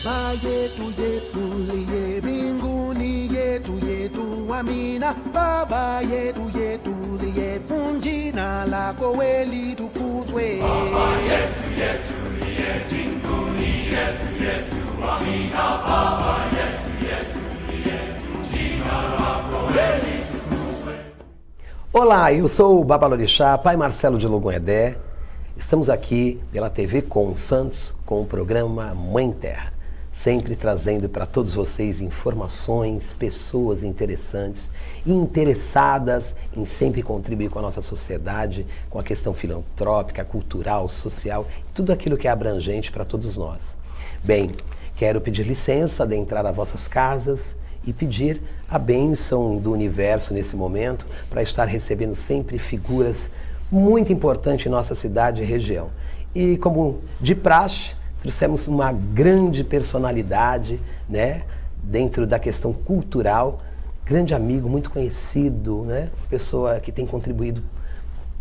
Baba yetu yetu liye mbinguni yetu amina. Baba yetu yetu liye jina lako weli tukuzwe. Baba yetu liye mbinguni yetu amina. Baba yetu liye jina lako weli tukuzwe. Olá, eu sou o Babalorixá, Pai Marcelo de Logonhedé. Estamos aqui pela TV Com Santos com o programa Mãe Terra, sempre trazendo para todos vocês informações, pessoas interessantes e interessadas em sempre contribuir com a nossa sociedade, com a questão filantrópica, cultural, social, tudo aquilo que é abrangente para todos nós. Bem, quero pedir licença de entrar às vossas casas e pedir a bênção do universo nesse momento para estar recebendo sempre figuras muito importantes em nossa cidade e região. E como de praxe, trouxemos uma grande personalidade, né, dentro da questão cultural, grande amigo, muito conhecido, né, pessoa que tem contribuído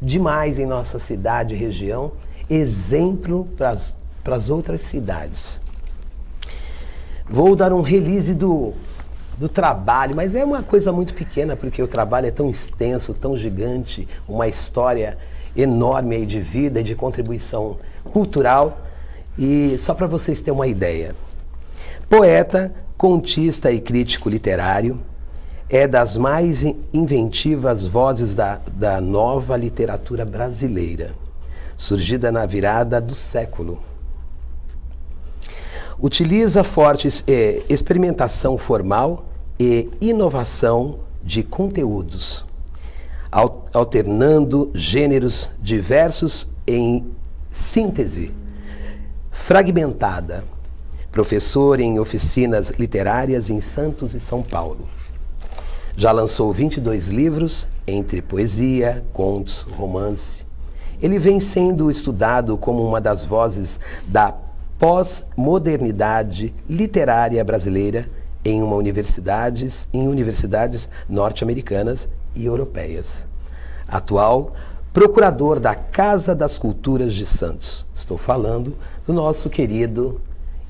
demais em nossa cidade e região, exemplo para as outras cidades. Vou dar um release do trabalho, mas é uma coisa muito pequena, porque o trabalho é tão extenso, tão gigante, uma história enorme aí de vida e de contribuição cultural. E só para vocês terem uma ideia, poeta, contista e crítico literário, é das mais inventivas vozes da nova literatura brasileira, surgida na virada do século. Utiliza forte experimentação formal e inovação de conteúdos, alternando gêneros diversos em síntese fragmentada. Professor em oficinas literárias em Santos e São Paulo. Já lançou 22 livros, entre poesia, contos, romance. Ele vem sendo estudado como uma das vozes da pós-modernidade literária brasileira em universidades norte-americanas e europeias. Atual procurador da Casa das Culturas de Santos. Estou falando do nosso querido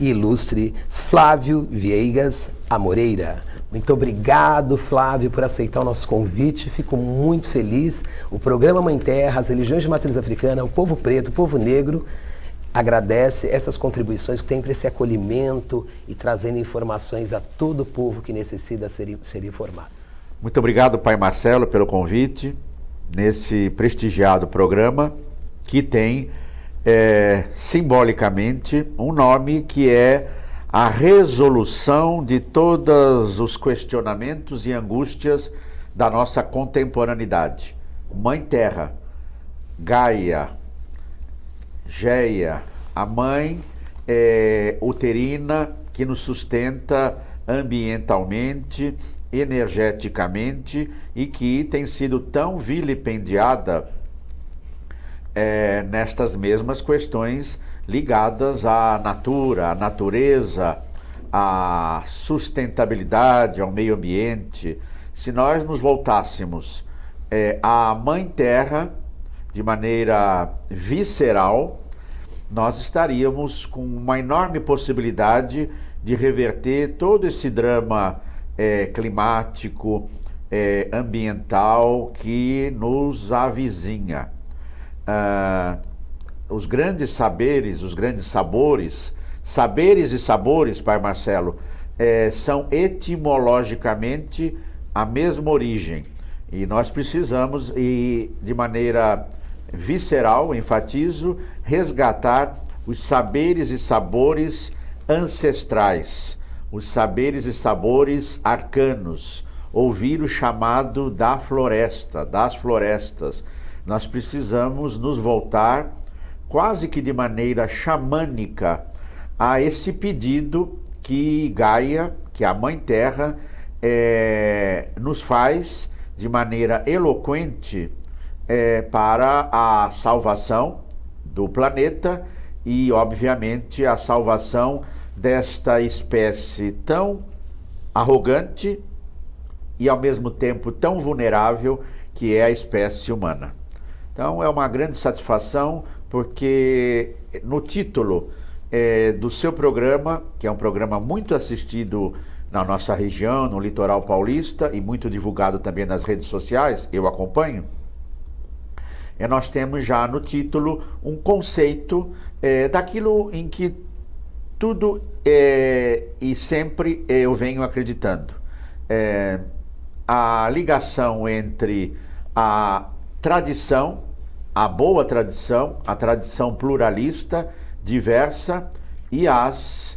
e ilustre Flávio Viegas Amoreira. Muito obrigado, Flávio, por aceitar o nosso convite. Fico muito feliz. O programa Mãe Terra, as religiões de matriz africana, o povo preto, o povo negro, agradece essas contribuições que tem para esse acolhimento e trazendo informações a todo o povo que necessita ser informado. Muito obrigado, Pai Marcelo, pelo convite nesse prestigiado programa que tem simbolicamente um nome que é a resolução de todos os questionamentos e angústias da nossa contemporaneidade. Mãe Terra, Gaia, Geia, a mãe uterina que nos sustenta ambientalmente, energeticamente e que tem sido tão vilipendiada nestas mesmas questões ligadas à natura, à natureza, à sustentabilidade, ao meio ambiente. Se nós nos voltássemos à Mãe Terra de maneira visceral, nós estaríamos com uma enorme possibilidade de reverter todo esse drama climático, ambiental que nos avizinha. Os grandes saberes, os grandes sabores e sabores, Pai Marcelo, são etimologicamente a mesma origem. E nós precisamos, e de maneira visceral, enfatizo, resgatar os saberes e sabores ancestrais, os saberes e sabores arcanos, ouvir o chamado da floresta, das florestas. Nós precisamos nos voltar quase que de maneira xamânica a esse pedido que Gaia, que a Mãe Terra, nos faz de maneira eloquente para a salvação do planeta e, obviamente, a salvação desta espécie tão arrogante e, ao mesmo tempo, tão vulnerável que é a espécie humana. Então, é uma grande satisfação, porque no título do seu programa, que é um programa muito assistido na nossa região, no litoral paulista, e muito divulgado também nas redes sociais, eu acompanho. Nós temos já no título um conceito daquilo em que tudo e sempre eu venho acreditando. A ligação entre a tradição, a boa tradição, a tradição pluralista, diversa, e as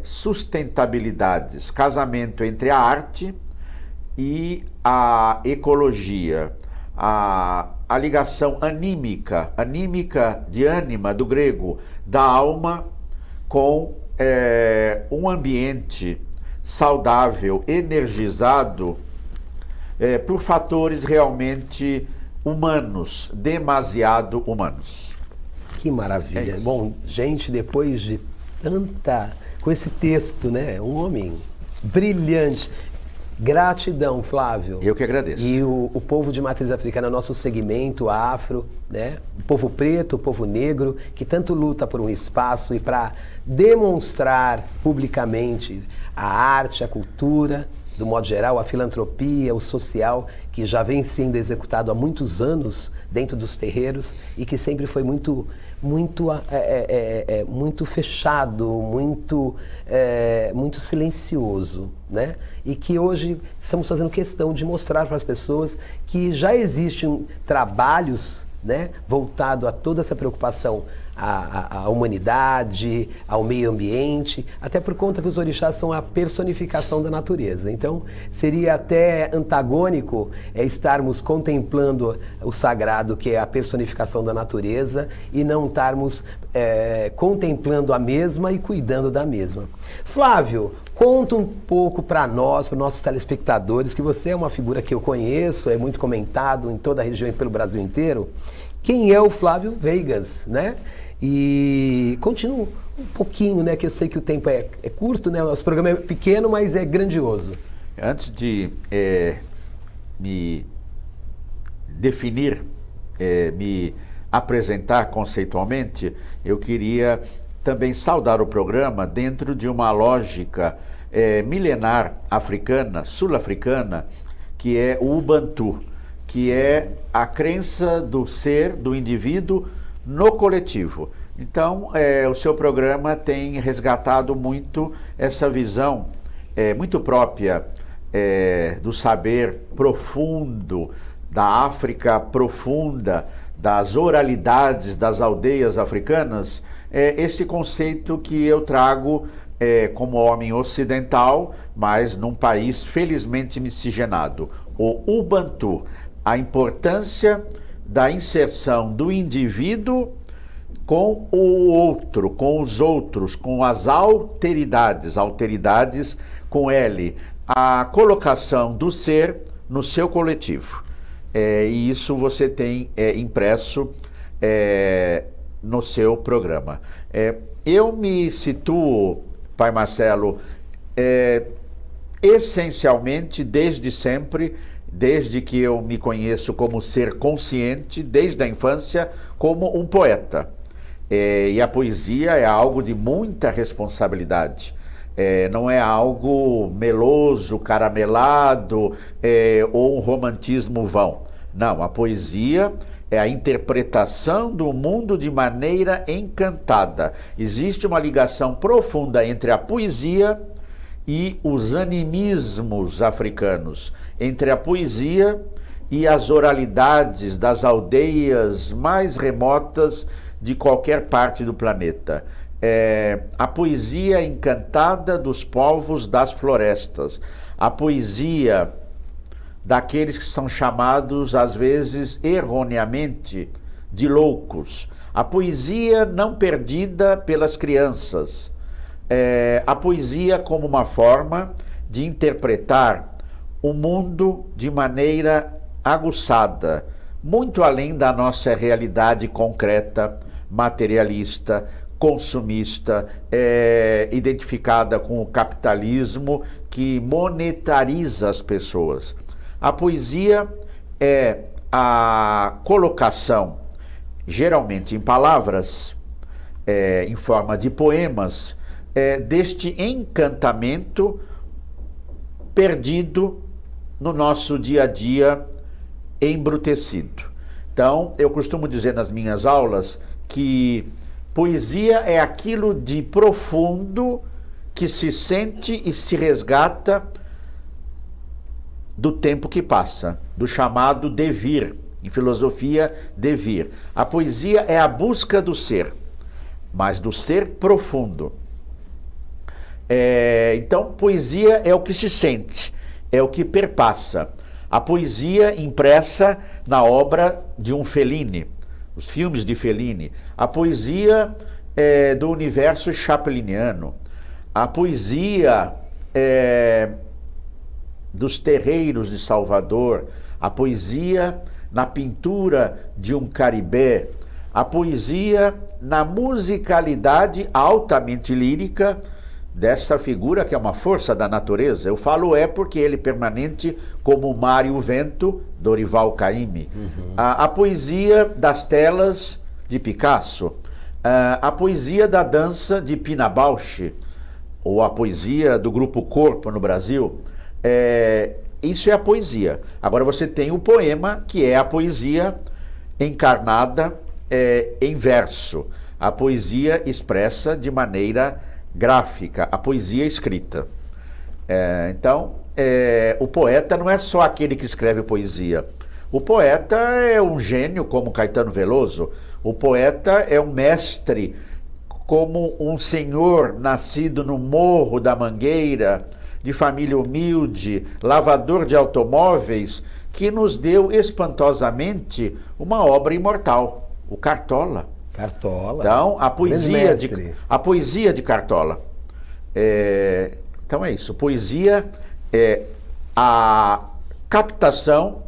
sustentabilidades, casamento entre a arte e a ecologia, a ligação anímica de ânima, do grego, da alma, com um ambiente saudável, energizado, por fatores realmente humanos, demasiado humanos. Que maravilha. Bom, gente, depois de com esse texto, né? Um homem brilhante. Gratidão, Flávio. Eu que agradeço. E o povo de matriz africana, nosso segmento afro, né? O povo preto, o povo negro, que tanto luta por um espaço e para demonstrar publicamente a arte, a cultura, do modo geral, a filantropia, o social, que já vem sendo executado há muitos anos dentro dos terreiros e que sempre foi muito fechado, muito silencioso, né? E que hoje estamos fazendo questão de mostrar para as pessoas que já existem trabalhos, né, voltado a toda essa preocupação à humanidade, ao meio ambiente, até por conta que os orixás são a personificação da natureza. Então, seria até antagônico estarmos contemplando o sagrado, que é a personificação da natureza, e não estarmos contemplando a mesma e cuidando da mesma. Flávio, conta um pouco para nós, para os nossos telespectadores, que você é uma figura que eu conheço, é muito comentado em toda a região e pelo Brasil inteiro. Quem é o Flávio Veigas, né? E continua um pouquinho, né? Que eu sei que o tempo é curto, né? O nosso programa é pequeno, mas é grandioso. Antes de me definir, me apresentar conceitualmente, eu queria também saudar o programa dentro de uma lógica milenar africana, sul-africana, que é o Ubuntu, que é a crença do ser, do indivíduo, no coletivo. Então, o seu programa tem resgatado muito essa visão muito própria do saber profundo, da África profunda, das oralidades das aldeias africanas, esse conceito que eu trago como homem ocidental, mas num país felizmente miscigenado, o Ubuntu, a importância da inserção do indivíduo com o outro, com os outros, com as alteridades com L, a colocação do ser no seu coletivo. E isso você tem impresso no seu programa. Eu me situo, Pai Marcelo, essencialmente, desde sempre, desde que eu me conheço como ser consciente, desde a infância, como um poeta. E a poesia é algo de muita responsabilidade. Não é algo meloso, caramelado, ou um romantismo vão. Não, a poesia é a interpretação do mundo de maneira encantada. Existe uma ligação profunda entre a poesia e os animismos africanos, entre a poesia e as oralidades das aldeias mais remotas de qualquer parte do planeta. A poesia encantada dos povos das florestas, a poesia daqueles que são chamados, às vezes, erroneamente, de loucos, a poesia não perdida pelas crianças, a poesia como uma forma de interpretar o mundo de maneira aguçada, muito além da nossa realidade concreta, materialista, consumista, identificada com o capitalismo que monetariza as pessoas. A poesia é a colocação, geralmente em palavras, em forma de poemas, deste encantamento perdido no nosso dia a dia embrutecido. Então, eu costumo dizer nas minhas aulas que poesia é aquilo de profundo que se sente e se resgata do tempo que passa, do chamado devir, em filosofia, devir. A poesia é a busca do ser, mas do ser profundo. Então, poesia é o que se sente, é o que perpassa. A poesia impressa na obra de um Fellini, os filmes de Fellini, a poesia do universo chapliniano, a poesia dos terreiros de Salvador, a poesia na pintura de um Caribé, a poesia na musicalidade altamente lírica dessa figura que é uma força da natureza. Eu falo porque ele é permanente como o mar e o vento, Dorival Caymmi. A poesia das telas de Picasso, a poesia da dança de Pina Bausch, ou a poesia do Grupo Corpo no Brasil. Isso é a poesia. Agora você tem o poema, que é a poesia encarnada em verso, a poesia expressa de maneira gráfica, a poesia escrita. Então, o poeta não é só aquele que escreve poesia. O poeta é um gênio como Caetano Veloso. O poeta é um mestre como um senhor nascido no Morro da Mangueira, de família humilde, lavador de automóveis, que nos deu espantosamente uma obra imortal, o Cartola. Cartola. Então, a poesia de Cartola. Então é isso. Poesia é a captação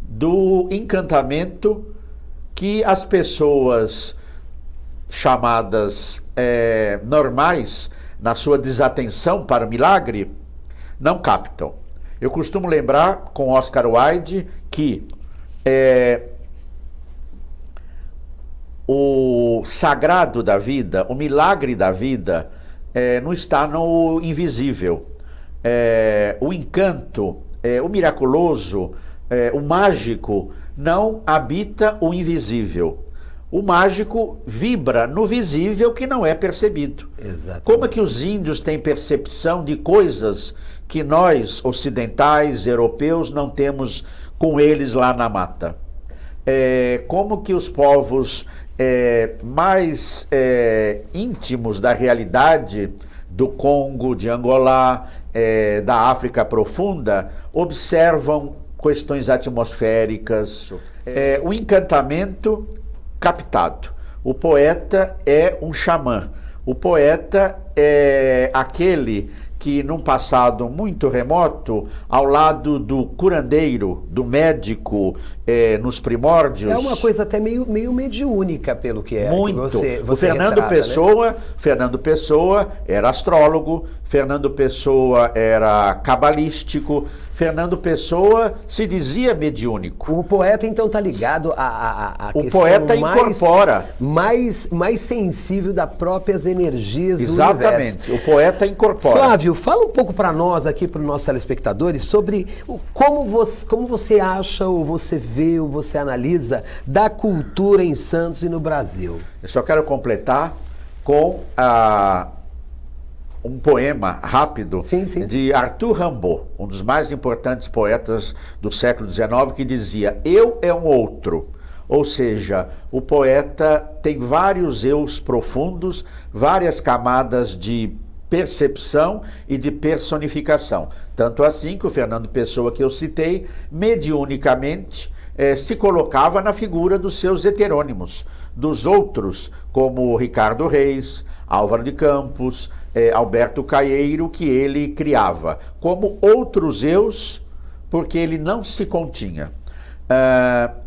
do encantamento que as pessoas chamadas normais, na sua desatenção para o milagre, não captam. Eu costumo lembrar com Oscar Wilde que o sagrado da vida, o milagre da vida, não está no invisível. O encanto, o miraculoso, o mágico não habita o invisível. O mágico vibra no visível que não é percebido. Exatamente. Como é que os índios têm percepção de coisas que nós, ocidentais, europeus, não temos com eles lá na mata? Como que os povos mais íntimos da realidade do Congo, de Angola, da África profunda, observam questões atmosféricas, o encantamento captado. O poeta é um xamã. O poeta é aquele que, num passado muito remoto, ao lado do curandeiro, do médico, nos primórdios... É uma coisa até meio mediúnica, pelo que é. Muito. Que O Fernando retrata, Pessoa, né? Fernando Pessoa era astrólogo, Fernando Pessoa era cabalístico, Fernando Pessoa se dizia mediúnico. O poeta, então, está ligado à O questão poeta incorpora. mais sensível das próprias energias do universo. Exatamente, o poeta incorpora. Flávio, fala um pouco para nós aqui, para os nossos telespectadores, sobre como você acha, ou você vê, ou você analisa da cultura em Santos e no Brasil. Eu só quero completar com um poema rápido Sim, sim. de Arthur Rimbaud, um dos mais importantes poetas do século XIX, que dizia: eu é um outro. Ou seja, o poeta tem vários eus profundos, várias camadas de percepção e de personificação. Tanto assim que o Fernando Pessoa, que eu citei, mediunicamente se colocava na figura dos seus heterônimos, dos outros, como Ricardo Reis, Álvaro de Campos, Alberto Caeiro, que ele criava, como outros eus, porque ele não se continha.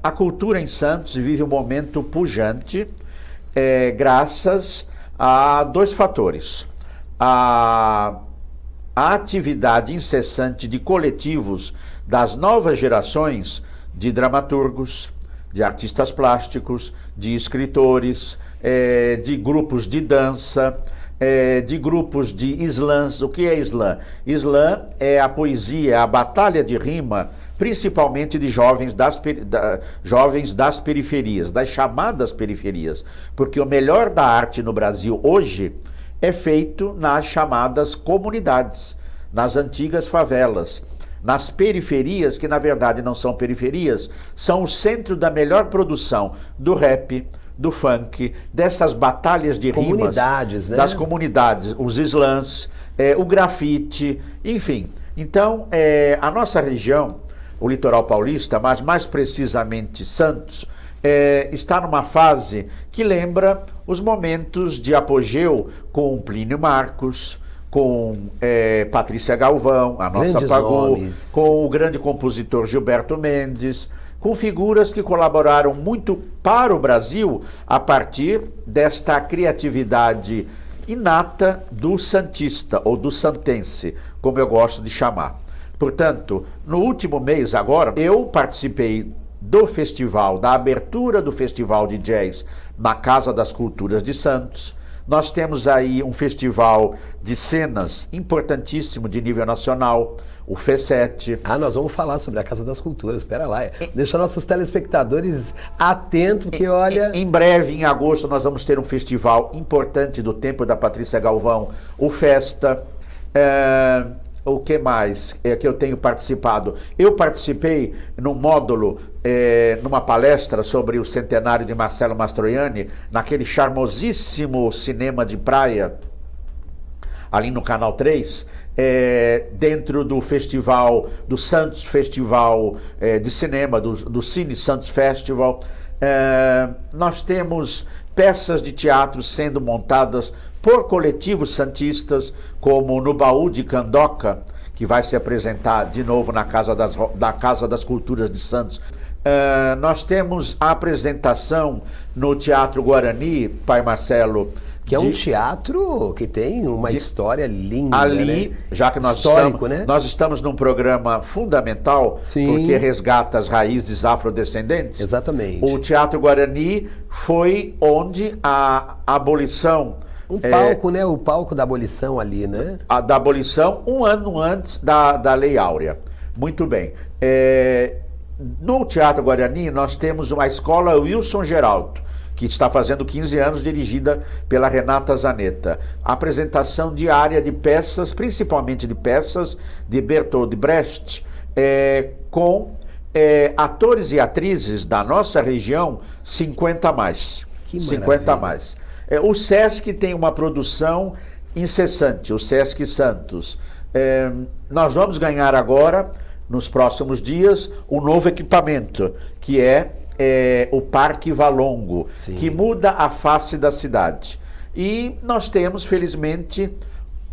A cultura em Santos vive um momento pujante, graças a dois fatores. A atividade incessante de coletivos das novas gerações de dramaturgos, de artistas plásticos, de escritores, de grupos de dança, de grupos de slams. O que é slam? Slam é a poesia, a batalha de rima, principalmente de jovens das periferias, das chamadas periferias, porque o melhor da arte no Brasil hoje é feito nas chamadas comunidades, nas antigas favelas, nas periferias, que na verdade não são periferias, são o centro da melhor produção do rap, do funk, dessas batalhas de comunidades, rimas, né? Das comunidades, os slams, o grafite, enfim. Então, a nossa região, o litoral paulista, mas mais precisamente Santos, está numa fase que lembra os momentos de apogeu com Plínio Marcos, com Patrícia Galvão, a nossa Pagô, com o grande compositor Gilberto Mendes, com figuras que colaboraram muito para o Brasil a partir desta criatividade inata do santista, ou do santense, como eu gosto de chamar. Portanto, no último mês agora, eu participei do festival, da abertura do Festival de Jazz na Casa das Culturas de Santos. Nós temos aí um festival de cenas importantíssimo de nível nacional, o FESET. Nós vamos falar sobre a Casa das Culturas, espera lá. Deixa nossos telespectadores atentos, porque olha... Em breve, em agosto, nós vamos ter um festival importante do tempo da Patrícia Galvão, o Festa. O que mais que eu tenho participado? Eu participei num módulo, numa palestra sobre o centenário de Marcelo Mastroianni, naquele charmosíssimo cinema de praia, ali no Canal 3, dentro do festival, do Santos Festival de Cinema, do Cine Santos Festival. Nós temos peças de teatro sendo montadas por coletivos santistas, como no Baú de Candoca, que vai se apresentar de novo na Casa das Culturas de Santos. Nós temos a apresentação no Teatro Guarani, Pai Marcelo, que é um teatro que tem uma história linda, ali, né? Já que nós estamos num programa fundamental, sim, porque resgata as raízes afrodescendentes. Exatamente. O Teatro Guarani foi onde a abolição... Um palco, né? O palco da abolição ali, né? Da abolição, um ano antes da Lei Áurea. Muito bem. No Teatro Guarani, nós temos uma escola Wilson Geraldo, que está fazendo 15 anos, dirigida pela Renata Zanetta. Apresentação diária de peças, principalmente de peças de Bertolt Brecht, com atores e atrizes da nossa região, 50 a mais. Que 50 a mais. O Sesc tem uma produção incessante, o Sesc Santos. Nós vamos ganhar agora, nos próximos dias, um novo equipamento, que é o Parque Valongo, sim, que muda a face da cidade. E nós temos, felizmente,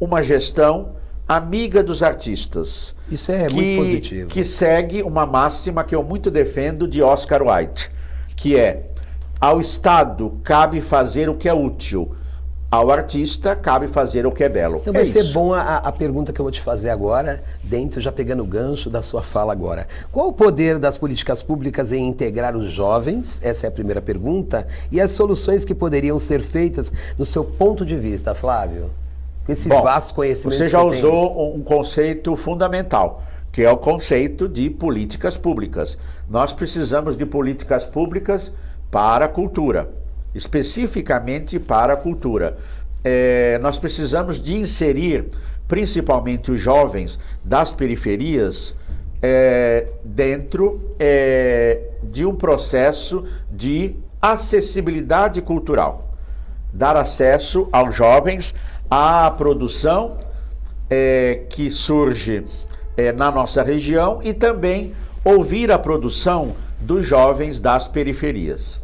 uma gestão amiga dos artistas. Isso é muito positivo. Que segue uma máxima que eu muito defendo de Oscar Wilde, que é: ao Estado cabe fazer o que é útil, ao artista cabe fazer o que é belo. Então vai ser bom a pergunta que eu vou te fazer agora, dentro, já pegando o gancho da sua fala agora. Qual o poder das políticas públicas em integrar os jovens? Essa é a primeira pergunta. E as soluções que poderiam ser feitas no seu ponto de vista, Flávio? Esse vasto conhecimento. Você já usou um conceito fundamental, que é o conceito de políticas públicas. Nós precisamos de políticas públicas para a cultura, especificamente para a cultura. Nós precisamos de inserir, principalmente os jovens das periferias, dentro de um processo de acessibilidade cultural. Dar acesso aos jovens à produção que surge na nossa região e também ouvir a produção dos jovens das periferias.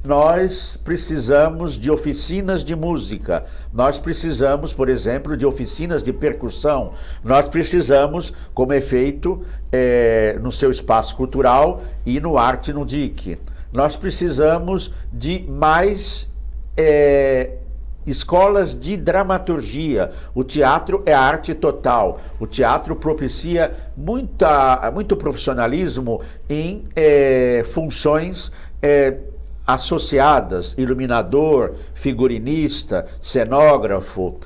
Nós precisamos de oficinas de música, nós precisamos, por exemplo, de oficinas de percussão, nós precisamos, como é feito no seu espaço cultural e no Arte no DIC, nós precisamos de mais escolas de dramaturgia. O teatro é a arte total. O teatro propicia muito profissionalismo em funções associadas, iluminador, figurinista, cenógrafo.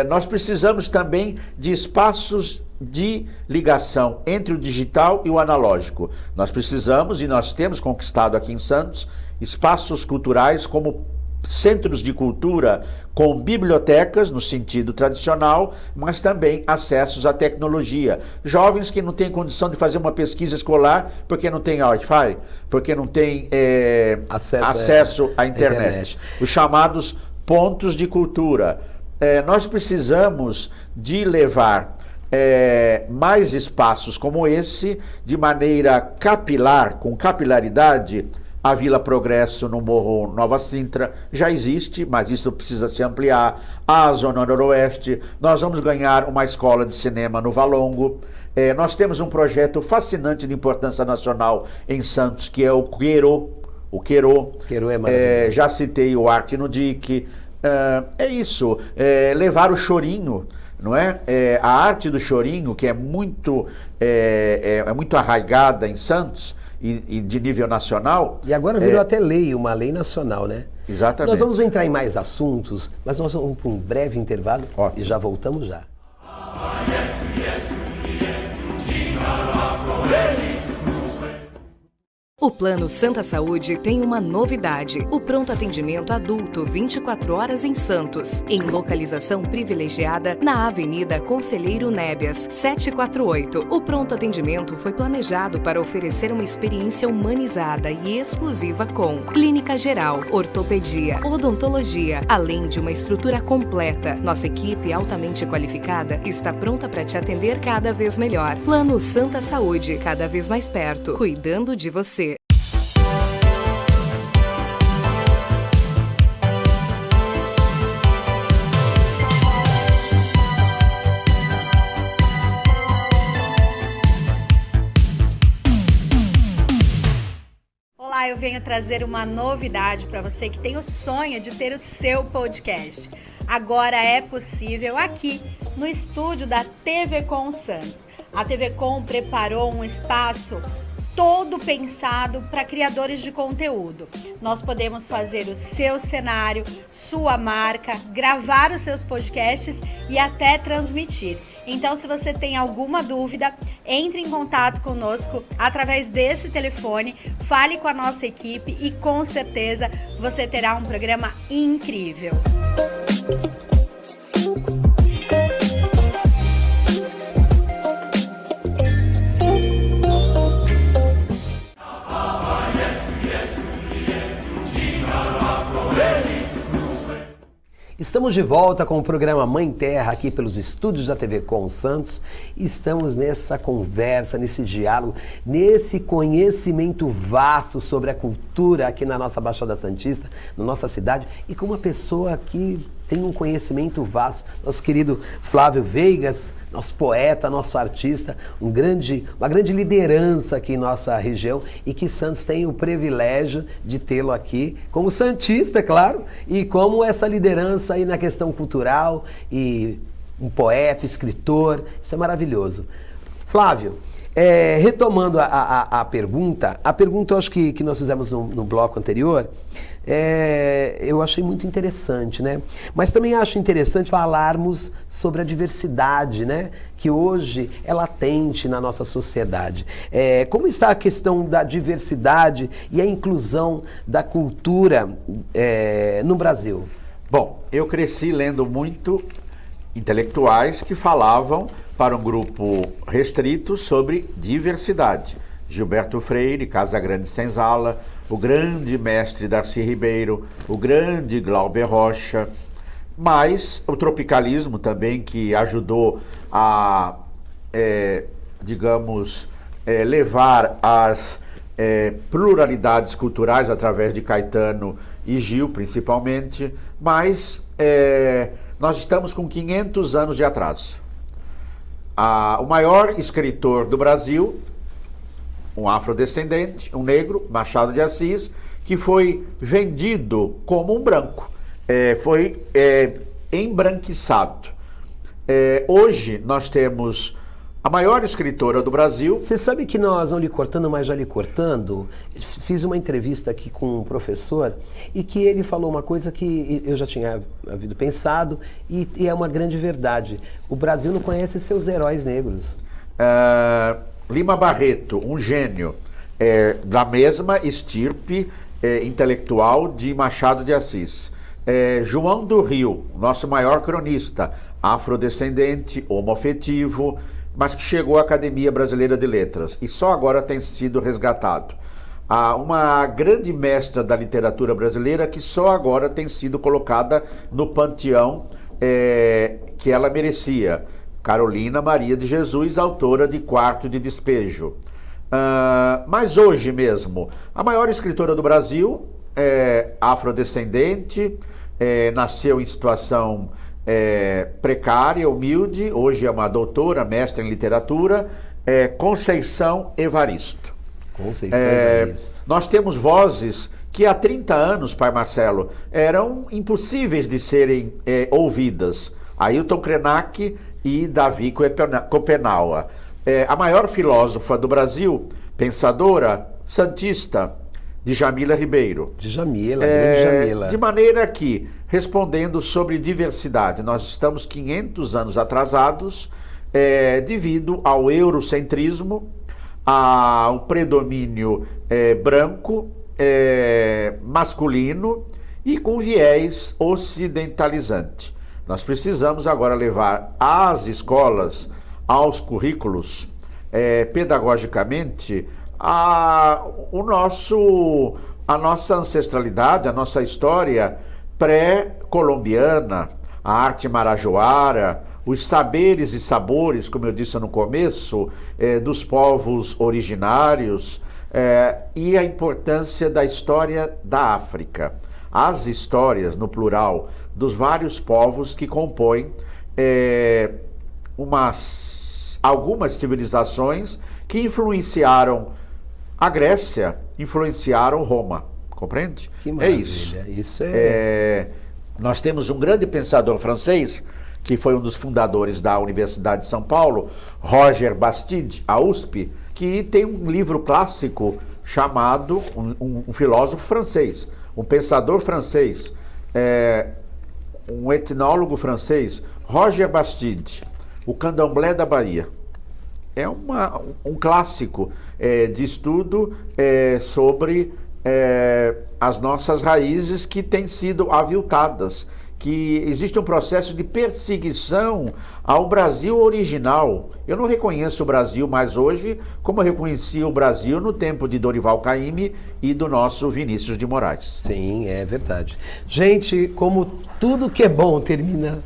Nós precisamos também de espaços de ligação entre o digital e o analógico. Nós precisamos, e nós temos conquistado aqui em Santos, espaços culturais como centros de cultura com bibliotecas, no sentido tradicional, mas também acessos à tecnologia. Jovens que não têm condição de fazer uma pesquisa escolar porque não tem Wi-Fi, porque não tem acesso à internet. Os chamados pontos de cultura. Nós precisamos de levar mais espaços como esse, de maneira capilar, com capilaridade. A Vila Progresso no Morro Nova Sintra já existe, mas isso precisa se ampliar. A Zona Noroeste, nós vamos ganhar uma escola de cinema no Valongo. Nós temos um projeto fascinante de importância nacional em Santos, que é o Quero. O Quero é maravilhoso. Já citei o Arte no Dique. É isso, levar o chorinho. Não é? A arte do chorinho, que é muito arraigada em Santos e de nível nacional. E agora virou até lei, uma lei nacional, né? Exatamente. Nós vamos entrar em mais assuntos, mas nós vamos para um breve intervalo. Ótimo. E já voltamos já. O Plano Santa Saúde tem uma novidade: o pronto atendimento adulto 24 horas em Santos, em localização privilegiada na Avenida Conselheiro Nébias, 748. O pronto atendimento foi planejado para oferecer uma experiência humanizada e exclusiva com clínica geral, ortopedia, odontologia, além de uma estrutura completa. Nossa equipe altamente qualificada está pronta para te atender cada vez melhor. Plano Santa Saúde, cada vez mais perto, cuidando de você. Olá, eu venho trazer uma novidade para você que tem o sonho de ter o seu podcast. Agora é possível aqui no estúdio da TV Com Santos. A TV Com preparou um espaço todo pensado para criadores de conteúdo. Nós podemos fazer o seu cenário, sua marca, gravar os seus podcasts e até transmitir. Então, se você tem alguma dúvida, entre em contato conosco através desse telefone, fale com a nossa equipe e com certeza você terá um programa incrível. Estamos de volta com o programa Mãe Terra aqui pelos estúdios da TV Com Santos. Estamos nessa conversa, nesse diálogo, nesse conhecimento vasto sobre a cultura aqui na nossa Baixada Santista, na nossa cidade, e com uma pessoa que tem um conhecimento vasto, nosso querido Flávio Veigas, nosso poeta, nosso artista, uma grande liderança aqui em nossa região, e que Santos tem o privilégio de tê-lo aqui como santista, claro, e como essa liderança aí na questão cultural, e um poeta, escritor. Isso é maravilhoso. Flávio, retomando a pergunta eu acho que nós fizemos no bloco anterior, eu achei muito interessante, né? Mas também acho interessante falarmos sobre a diversidade, né? Que hoje é latente na nossa sociedade. Como está a questão da diversidade e a inclusão da cultura no Brasil? Bom, eu cresci lendo muito intelectuais que falavam para um grupo restrito sobre diversidade. Gilberto Freire, Casagrande Senzala, o grande mestre Darcy Ribeiro, o grande Glauber Rocha, mas o tropicalismo também, que ajudou a, levar as pluralidades culturais através de Caetano e Gil, principalmente, mas nós estamos com 500 anos de atraso. O maior escritor do Brasil, um afrodescendente, um negro, Machado de Assis, que foi vendido como um branco, foi embranquiçado. Hoje nós temos A maior escritora do Brasil. Você sabe que nós, não lhe cortando, mas já lhe cortando, fiz uma entrevista aqui com um professor e que ele falou uma coisa que eu já tinha havido pensado e é uma grande verdade. O Brasil não conhece seus heróis negros. Lima Barreto, um gênio, da mesma estirpe intelectual de Machado de Assis. João do Rio, nosso maior cronista, afrodescendente, homoafetivo, mas que chegou à Academia Brasileira de Letras e só agora tem sido resgatado. Uma grande mestra da literatura brasileira que só agora tem sido colocada no panteão que ela merecia. Carolina Maria de Jesus, autora de Quarto de Despejo. Mas hoje mesmo, a maior escritora do Brasil, afrodescendente, nasceu em situação precária, humilde, hoje é uma doutora, mestra em literatura, Conceição Evaristo. Conceição Evaristo. Nós temos vozes que há 30 anos, pai Marcelo, eram impossíveis de serem ouvidas. Ailton Krenak e Davi Kopenaua. A maior filósofa do Brasil, pensadora, santista, Djamila Ribeiro. Djamila, grande Djamila. De maneira que, respondendo sobre diversidade, nós estamos 500 anos atrasados devido ao eurocentrismo, ao predomínio branco, masculino e com viés ocidentalizante. Nós precisamos agora levar às escolas, aos currículos, pedagogicamente, a nossa ancestralidade, a nossa história pré-colombiana, a arte marajoara, os saberes e sabores, como eu disse no começo, dos povos originários, e a importância da história da África. As histórias, no plural, dos vários povos que compõem algumas civilizações que influenciaram a Grécia, influenciaram Roma, compreende? Que maravilha. Isso. Nós temos um grande pensador francês, que foi um dos fundadores da Universidade de São Paulo, Roger Bastide, a USP, que tem um livro clássico chamado, um filósofo francês, um pensador francês, um etnólogo francês, Roger Bastide, O Candomblé da Bahia. É um clássico de estudo sobre as nossas raízes que têm sido aviltadas, que existe um processo de perseguição ao Brasil original. Eu não reconheço o Brasil mais hoje como eu reconheci o Brasil no tempo de Dorival Caymmi e do nosso Vinícius de Moraes. Sim, é verdade. Gente, como tudo que é bom termina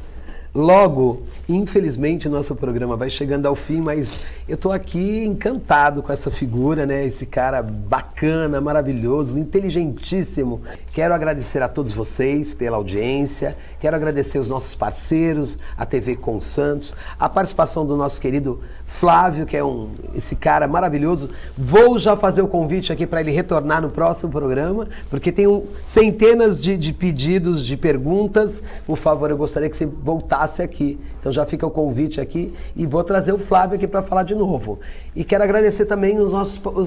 logo, infelizmente o nosso programa vai chegando ao fim, mas eu estou aqui encantado com essa figura, né? Esse cara bacana, maravilhoso, inteligentíssimo. Quero agradecer a todos vocês pela audiência, quero agradecer os nossos parceiros, a TV Com Santos, a participação do nosso querido Flávio, que é esse cara maravilhoso. Vou já fazer o convite aqui para ele retornar no próximo programa, porque tem centenas de pedidos, de perguntas. Por favor, eu gostaria que você voltasse aqui. Então já fica o convite aqui e vou trazer o Flávio aqui para falar de novo. E quero agradecer também os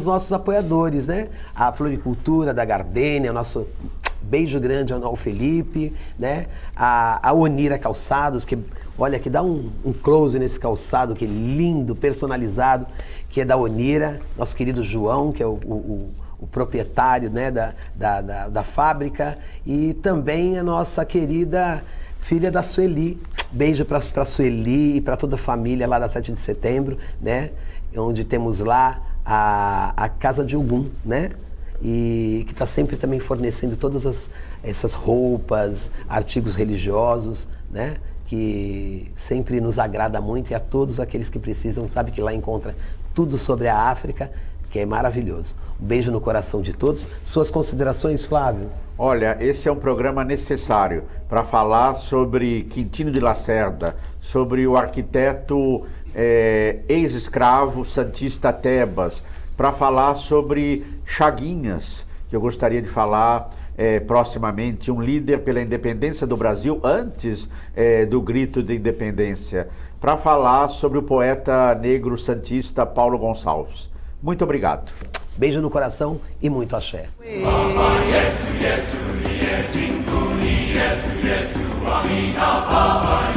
nossos apoiadores, né? A Floricultura da Gardênia, nosso beijo grande ao Felipe, né? A Onira Calçados, que olha, que dá um close nesse calçado, que é lindo, personalizado, que é da Onira, nosso querido João, que é o proprietário, né, da fábrica, e também a nossa querida filha da Sueli. Beijo para a Sueli e para toda a família lá da 7 de setembro, né? Onde temos lá a Casa de Ogum, né? E que está sempre também fornecendo todas essas roupas, artigos religiosos, né? Que sempre nos agrada muito, e a todos aqueles que precisam, sabe que lá encontra tudo sobre a África, que é maravilhoso. Um beijo no coração de todos. Suas considerações, Flávio? Olha, esse é um programa necessário para falar sobre Quintino de Lacerda, sobre o arquiteto ex-escravo santista Tebas, para falar sobre Chaguinhas, que eu gostaria de falar, proximamente um líder pela independência do Brasil antes do grito de independência, para falar sobre o poeta negro santista Paulo Gonçalves. Muito obrigado. Beijo no coração e muito axé. Baba yetu yetu liye mbinguni, yetu yetu amina. Baba